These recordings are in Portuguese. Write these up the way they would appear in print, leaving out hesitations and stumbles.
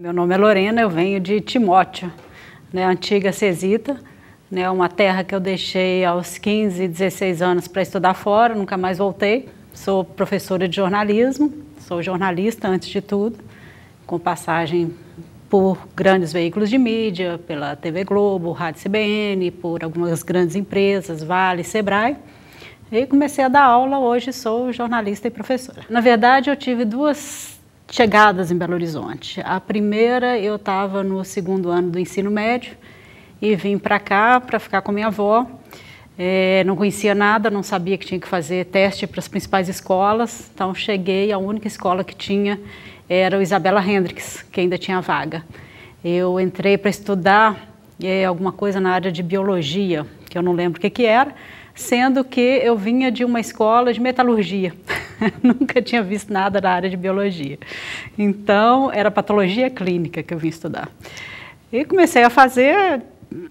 Meu nome é Lorena, eu venho de Timóteo, né, antiga Cesita, né, uma terra que eu deixei aos 15, 16 anos para estudar fora, nunca mais voltei. Sou professora de jornalismo, sou jornalista antes de tudo, com passagem por grandes veículos de mídia, pela TV Globo, Rádio CBN, por algumas grandes empresas, Vale, Sebrae. E comecei a dar aula, hoje sou jornalista e professora. Na verdade, eu tive duas chegadas em Belo Horizonte. A primeira, eu estava no segundo ano do ensino médio e vim para cá para ficar com minha avó. Não conhecia nada, não sabia que tinha que fazer teste para as principais escolas, então cheguei, a única escola que tinha era o Isabela Hendricks, que ainda tinha vaga. Eu entrei para estudar alguma coisa na área de biologia, que eu não lembro o que era, sendo que eu vinha de uma escola de metalurgia. Nunca tinha visto nada na área de biologia. Então, era patologia clínica que eu vim estudar. E comecei a fazer,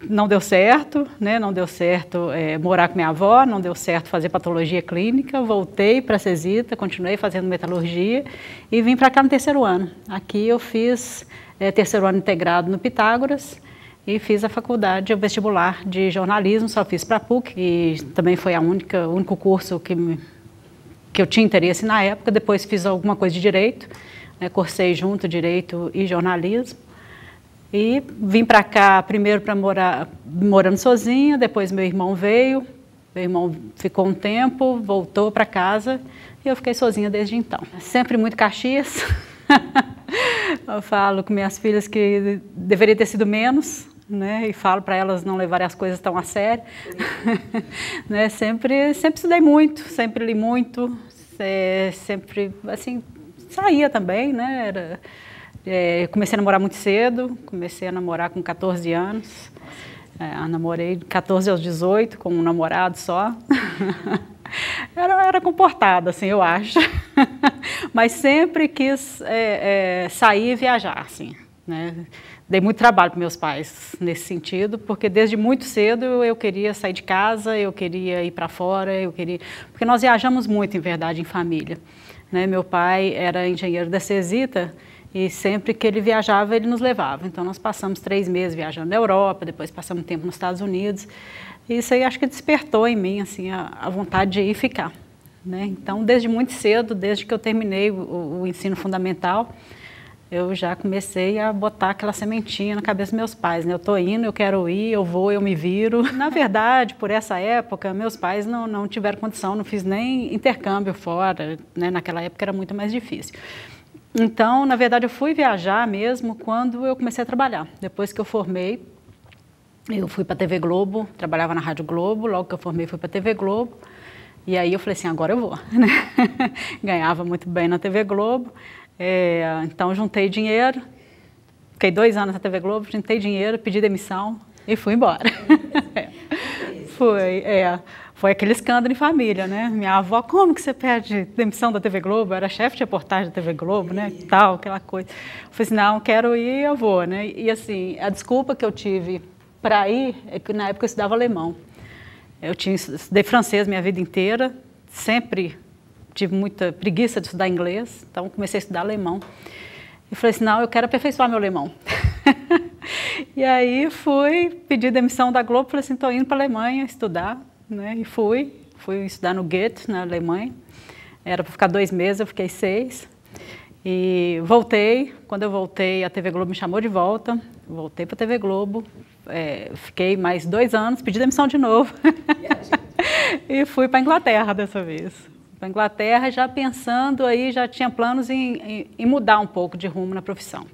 não deu certo, né? Não deu certo morar com minha avó, não deu certo fazer patologia clínica, voltei para a Cesita, continuei fazendo metalurgia e vim para cá no terceiro ano. Aqui eu fiz terceiro ano integrado no Pitágoras e fiz a faculdade, o vestibular de jornalismo, só fiz para a PUC, e também foi o único curso que eu tinha interesse na época. Depois fiz alguma coisa de direito, né, cursei junto direito e jornalismo. E vim para cá primeiro para morando sozinha, depois meu irmão veio, meu irmão ficou um tempo, voltou para casa e eu fiquei sozinha desde então. Sempre muito Caxias. Eu falo com minhas filhas que deveria ter sido menos, né? E falo para elas não levarem as coisas tão a sério. Né? Sempre estudei muito, sempre li muito, sempre assim, saía também, né? Comecei a namorar muito cedo, comecei a namorar com 14 anos, namorei de 14 aos 18 com um namorado só. Era comportada, assim, eu acho, mas sempre quis sair e viajar, assim, né? Dei muito trabalho para meus pais nesse sentido, porque desde muito cedo eu queria sair de casa, eu queria ir para fora, porque nós viajamos muito, em verdade, em família, né? Meu pai era engenheiro da Cesita, e sempre que ele viajava, ele nos levava. Então, nós passamos 3 meses viajando na Europa, depois passamos um tempo nos Estados Unidos. E isso aí acho que despertou em mim assim, a vontade de ir ficar, né? Então, desde muito cedo, desde que eu terminei o ensino fundamental, eu já comecei a botar aquela sementinha na cabeça dos meus pais, né? Eu estou indo, eu quero ir, eu vou, eu me viro. Na verdade, por essa época, meus pais não tiveram condição, não fiz nem intercâmbio fora, né? Naquela época era muito mais difícil. Então, na verdade, eu fui viajar mesmo quando eu comecei a trabalhar. Depois que eu formei, eu fui para a TV Globo, trabalhava na Rádio Globo, logo que eu formei fui para a TV Globo. E aí eu falei assim, agora eu vou, né? Ganhava muito bem na TV Globo, então juntei dinheiro, fiquei 2 anos na TV Globo, juntei dinheiro, pedi demissão e fui embora. Foi aquele escândalo em família, né? Minha avó, como que você pede demissão da TV Globo? Eu era chefe de reportagem da TV Globo, né? E tal, aquela coisa. Eu falei assim, não, quero ir, eu vou, né? E assim, a desculpa que eu tive para ir é que na época eu estudava alemão. Eu estudei francês minha vida inteira, sempre tive muita preguiça de estudar inglês, então comecei a estudar alemão. E falei assim, não, eu quero aperfeiçoar meu alemão. E aí fui pedir demissão da Globo, falei assim, estou indo para a Alemanha estudar, né? E fui estudar no Goethe, na Alemanha. Era para ficar 2 meses, eu fiquei 6. E voltei, quando eu voltei, a TV Globo me chamou de volta, voltei para a TV Globo, fiquei mais 2 anos, pedi demissão de novo. E fui para a Inglaterra dessa vez. Para a Inglaterra, já pensando aí, já tinha planos em mudar um pouco de rumo na profissão.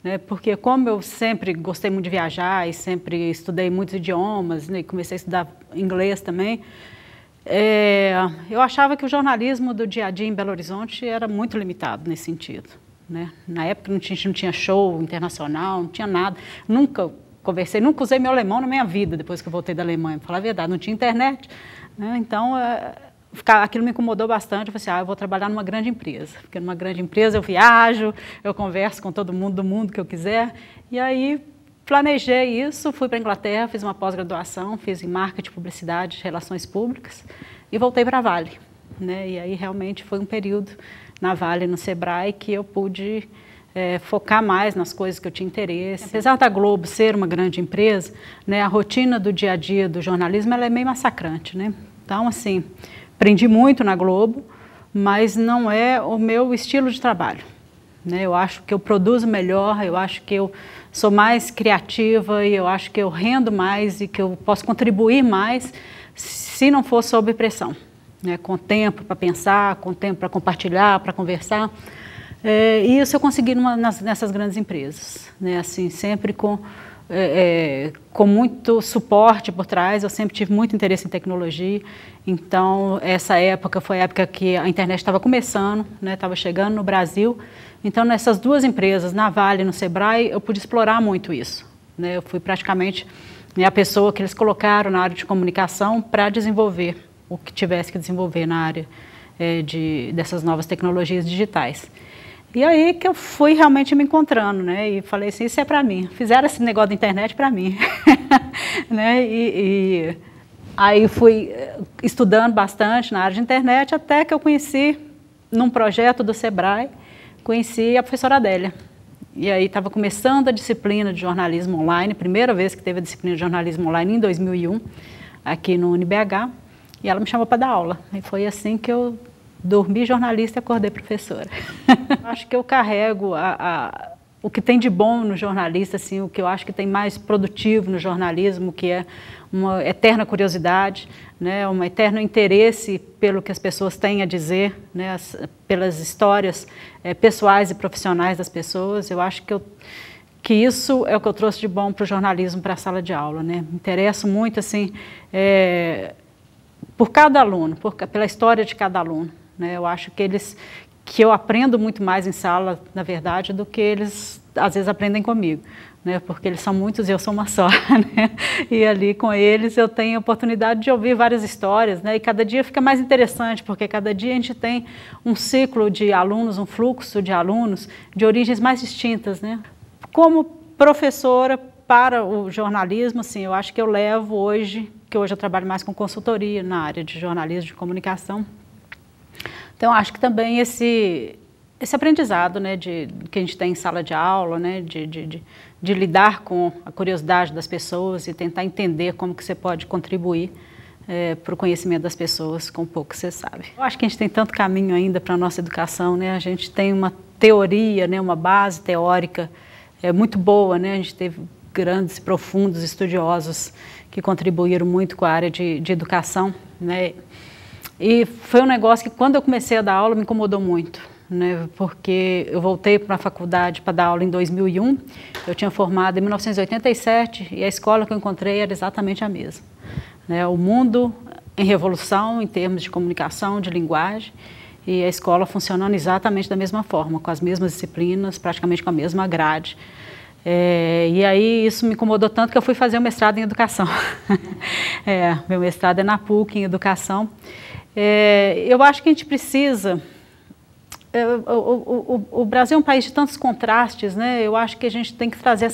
Né? Porque como eu sempre gostei muito de viajar e sempre estudei muitos idiomas, né? E comecei a estudar inglês também, eu achava que o jornalismo do dia a dia em Belo Horizonte era muito limitado nesse sentido. Né? Na época não tinha show internacional, não tinha nada, nunca conversei, nunca usei meu alemão na minha vida depois que eu voltei da Alemanha, para falar a verdade, não tinha internet. Né? Então, aquilo me incomodou bastante. Eu falei assim, eu vou trabalhar numa grande empresa, porque numa grande empresa eu viajo, eu converso com todo mundo do mundo que eu quiser. E aí planejei isso, fui para a Inglaterra, fiz uma pós-graduação, fiz em marketing, publicidade, relações públicas e voltei para a Vale. Né? E aí realmente foi um período na Vale, no Sebrae, que eu pude focar mais nas coisas que eu tinha interesse. Apesar da Globo ser uma grande empresa, né, a rotina do dia a dia do jornalismo ela é meio massacrante, né? Então, assim, aprendi muito na Globo, mas não é o meu estilo de trabalho, né? Eu acho que eu produzo melhor, eu acho que eu sou mais criativa e eu acho que eu rendo mais e que eu posso contribuir mais se não for sob pressão, né? Com tempo para pensar, com tempo para compartilhar, para conversar. E isso eu consegui nessas grandes empresas, né? Assim, sempre com muito suporte por trás. Eu sempre tive muito interesse em tecnologia, então essa época foi a época que a internet estava começando, né? Estava chegando no Brasil, então nessas duas empresas, na Vale e no Sebrae, eu pude explorar muito isso, né? Eu fui praticamente a pessoa que eles colocaram na área de comunicação para desenvolver o que tivesse que desenvolver na área dessas novas tecnologias digitais. E aí que eu fui realmente me encontrando, né? E falei assim, isso é para mim. Fizeram esse negócio da internet para mim, né? E aí fui estudando bastante na área de internet, até que eu conheci, num projeto do Sebrae, conheci a professora Adélia. E aí estava começando a disciplina de jornalismo online, primeira vez que teve a disciplina de jornalismo online, em 2001, aqui no UniBH, e ela me chamou para dar aula. E foi assim que eu dormi jornalista e acordei professora. Acho que eu carrego o que tem de bom no jornalista, assim, o que eu acho que tem mais produtivo no jornalismo, que é uma eterna curiosidade, né, um eterno interesse pelo que as pessoas têm a dizer, né, pelas histórias pessoais e profissionais das pessoas. Eu acho que isso é o que eu trouxe de bom para o jornalismo, para a sala de aula, né? Me interesso muito, assim, por cada aluno, pela história de cada aluno. Eu acho que eu aprendo muito mais em sala, na verdade, do que eles, às vezes, aprendem comigo, né? Porque eles são muitos e eu sou uma só, né? E ali com eles eu tenho a oportunidade de ouvir várias histórias, né? E cada dia fica mais interessante, porque cada dia a gente tem um ciclo de alunos, um fluxo de alunos de origens mais distintas, né? Como professora para o jornalismo, assim, eu acho que eu levo hoje, que hoje eu trabalho mais com consultoria na área de jornalismo, de comunicação. Então, acho que também esse aprendizado, né, que a gente tem em sala de aula, né, de lidar com a curiosidade das pessoas e tentar entender como que você pode contribuir para o conhecimento das pessoas com o pouco que você sabe. Eu acho que a gente tem tanto caminho ainda para a nossa educação, né? A gente tem uma teoria, né, uma base teórica muito boa, né? A gente teve grandes, profundos estudiosos que contribuíram muito com a área de educação, né? E foi um negócio que, quando eu comecei a dar aula, me incomodou muito, né? Porque eu voltei para a faculdade para dar aula em 2001, eu tinha formado em 1987 e a escola que eu encontrei era exatamente a mesma, né? O mundo em revolução em termos de comunicação, de linguagem, e a escola funcionando exatamente da mesma forma, com as mesmas disciplinas, praticamente com a mesma grade. E aí isso me incomodou tanto que eu fui fazer um mestrado em educação. Meu mestrado é na PUC, em educação. Eu acho que a gente precisa... O Brasil é um país de tantos contrastes, né? Eu acho que a gente tem que trazer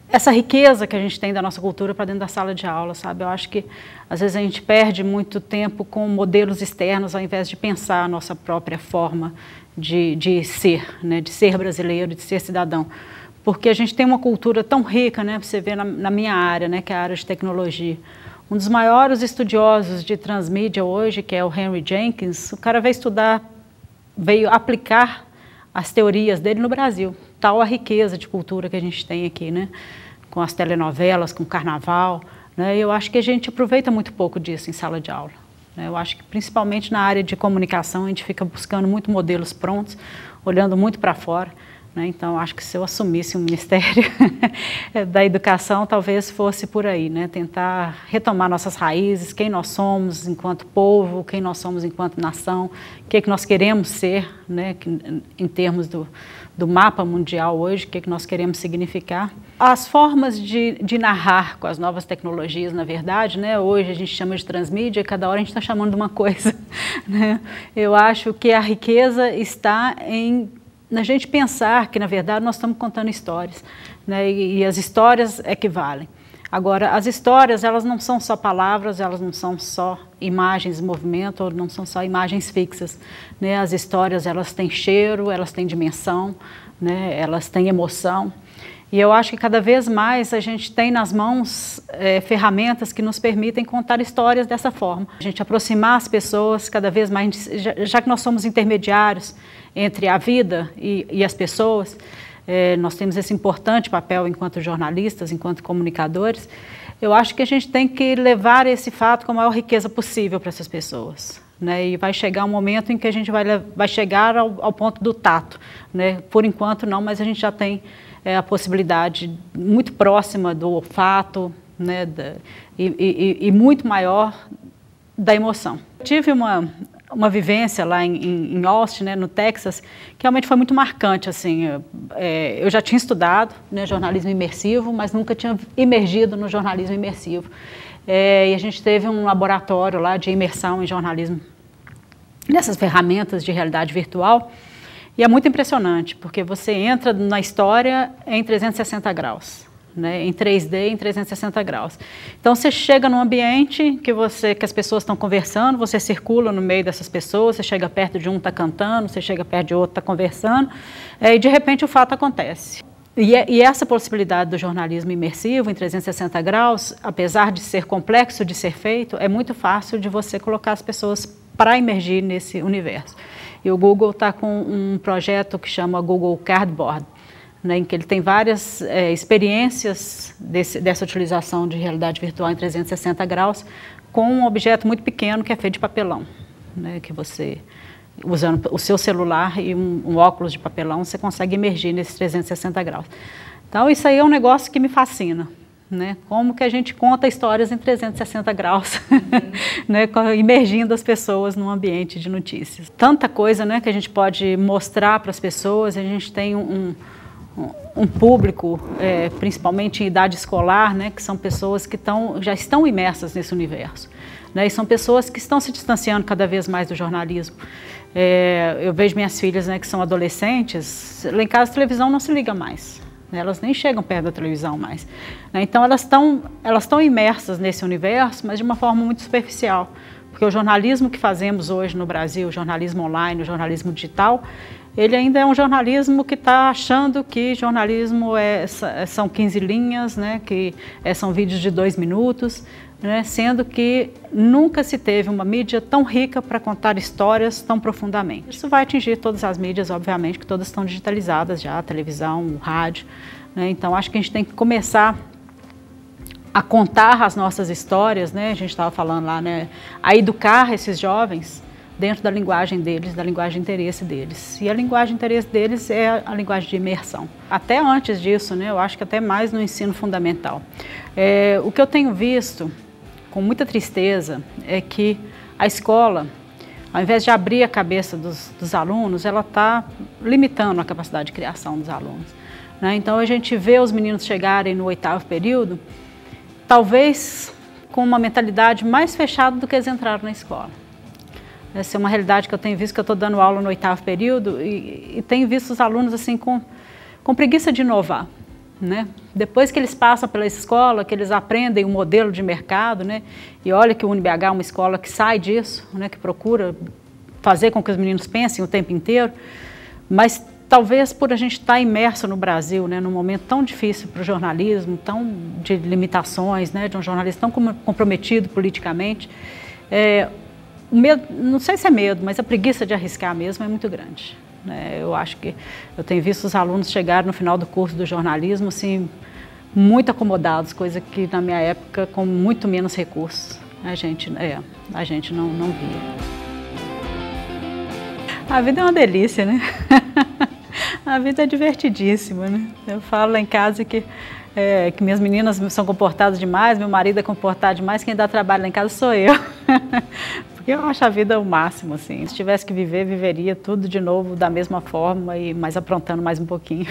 essa riqueza que a gente tem da nossa cultura para dentro da sala de aula, sabe? Eu acho que às vezes a gente perde muito tempo com modelos externos ao invés de pensar a nossa própria forma de ser, né? De ser brasileiro, de ser cidadão. Porque a gente tem uma cultura tão rica, né? Você vê na minha área, né? Que é a área de tecnologia. Um dos maiores estudiosos de transmídia hoje, que é o Henry Jenkins, o cara veio aplicar as teorias dele no Brasil. Tal a riqueza de cultura que a gente tem aqui, né? Com as telenovelas, com o carnaval, né? Eu acho que a gente aproveita muito pouco disso em sala de aula, né? Eu acho que principalmente na área de comunicação a gente fica buscando muito modelos prontos, olhando muito para fora, né? Então acho que se eu assumisse o Ministério da Educação, talvez fosse por aí, né? Tentar retomar nossas raízes, quem nós somos enquanto povo, quem nós somos enquanto nação, o que é que nós queremos ser, né? Em termos do mapa mundial hoje, o que é que nós queremos significar. As formas de narrar com as novas tecnologias, na verdade, né? Hoje a gente chama de transmídia, cada hora a gente está chamando de uma coisa, né? Eu acho que a riqueza está na gente pensar que, na verdade, nós estamos contando histórias, né? E as histórias é que valem. Agora, as histórias, elas não são só palavras, elas não são só imagens em movimento, ou não são só imagens fixas, né? As histórias, elas têm cheiro, elas têm dimensão, né? Elas têm emoção. E eu acho que cada vez mais a gente tem nas mãos ferramentas que nos permitem contar histórias dessa forma. A gente aproximar as pessoas cada vez mais, já que nós somos intermediários entre a vida e as pessoas, nós temos esse importante papel enquanto jornalistas, enquanto comunicadores. Eu acho que a gente tem que levar esse fato com a maior riqueza possível para essas pessoas, né? E vai chegar um momento em que a gente vai chegar ao ponto do tato, né? Por enquanto não, mas a gente já tem a possibilidade muito próxima do olfato, né? E muito maior da emoção. Eu tive uma vivência lá em Austin, né, no Texas, que realmente foi muito marcante. Assim, eu já tinha estudado, né, jornalismo imersivo, mas nunca tinha imergido no jornalismo imersivo. E a gente teve um laboratório lá de imersão em jornalismo, nessas ferramentas de realidade virtual, e é muito impressionante, porque você entra na história em 360 graus. Né, em 3D, em 360 graus. Então, você chega num ambiente que as pessoas estão conversando, você circula no meio dessas pessoas, você chega perto de um, está cantando, você chega perto de outro, está conversando, e de repente o fato acontece. E essa possibilidade do jornalismo imersivo em 360 graus, apesar de ser complexo de ser feito, é muito fácil de você colocar as pessoas para imergir nesse universo. E o Google está com um projeto que chama Google Cardboard, né, em que ele tem várias experiências dessa utilização de realidade virtual em 360 graus com um objeto muito pequeno que é feito de papelão, né, que você, usando o seu celular e um óculos de papelão, você consegue imergir nesses 360 graus. Então, isso aí é um negócio que me fascina, né, como que a gente conta histórias em 360 graus, né, imergindo as pessoas num ambiente de notícias. Tanta coisa, né, que a gente pode mostrar para as pessoas, a gente tem um público, principalmente em idade escolar, né, que são pessoas que já estão imersas nesse universo, né, e são pessoas que estão se distanciando cada vez mais do jornalismo. Eu vejo minhas filhas, né, que são adolescentes, lá em casa a televisão não se liga mais, né, elas nem chegam perto da televisão mais, né, então elas estão imersas nesse universo, mas de uma forma muito superficial, porque o jornalismo que fazemos hoje no Brasil, o jornalismo online, o jornalismo digital, ele ainda é um jornalismo que está achando que jornalismo são 15 linhas, né, que são vídeos de 2 minutos, né, sendo que nunca se teve uma mídia tão rica para contar histórias tão profundamente. Isso vai atingir todas as mídias, obviamente, que todas estão digitalizadas já, televisão, rádio, né, então acho que a gente tem que começar a contar as nossas histórias, né, a gente estava falando lá, né, a educar esses jovens dentro da linguagem deles, da linguagem de interesse deles. E a linguagem de interesse deles é a linguagem de imersão. Até antes disso, né, eu acho que até mais no ensino fundamental. O que eu tenho visto, com muita tristeza, é que a escola, ao invés de abrir a cabeça dos alunos, ela está limitando a capacidade de criação dos alunos, né? Então, a gente vê os meninos chegarem no 8º período, talvez com uma mentalidade mais fechada do que eles entraram na escola. Essa é uma realidade que eu tenho visto, que eu estou dando aula no 8º período e tenho visto os alunos assim com preguiça de inovar, né? Depois que eles passam pela escola, que eles aprendem o modelo de mercado, né? E olha que o UniBH é uma escola que sai disso, né? Que procura fazer com que os meninos pensem o tempo inteiro, mas talvez por a gente estar imerso no Brasil, né? Num momento tão difícil para o jornalismo, tão de limitações, né? De um jornalismo tão comprometido politicamente, o medo, não sei se é medo, mas a preguiça de arriscar mesmo é muito grande, né? Eu acho que eu tenho visto os alunos chegarem no final do curso do jornalismo assim, muito acomodados, coisa que na minha época, com muito menos recursos, a gente não via. A vida é uma delícia, né? A vida é divertidíssima, né? Eu falo lá em casa que minhas meninas são comportadas demais, meu marido é comportado demais, quem dá trabalho lá em casa sou eu. Porque eu acho a vida o máximo, assim. Se tivesse que viver, viveria tudo de novo da mesma forma, mas aprontando mais um pouquinho.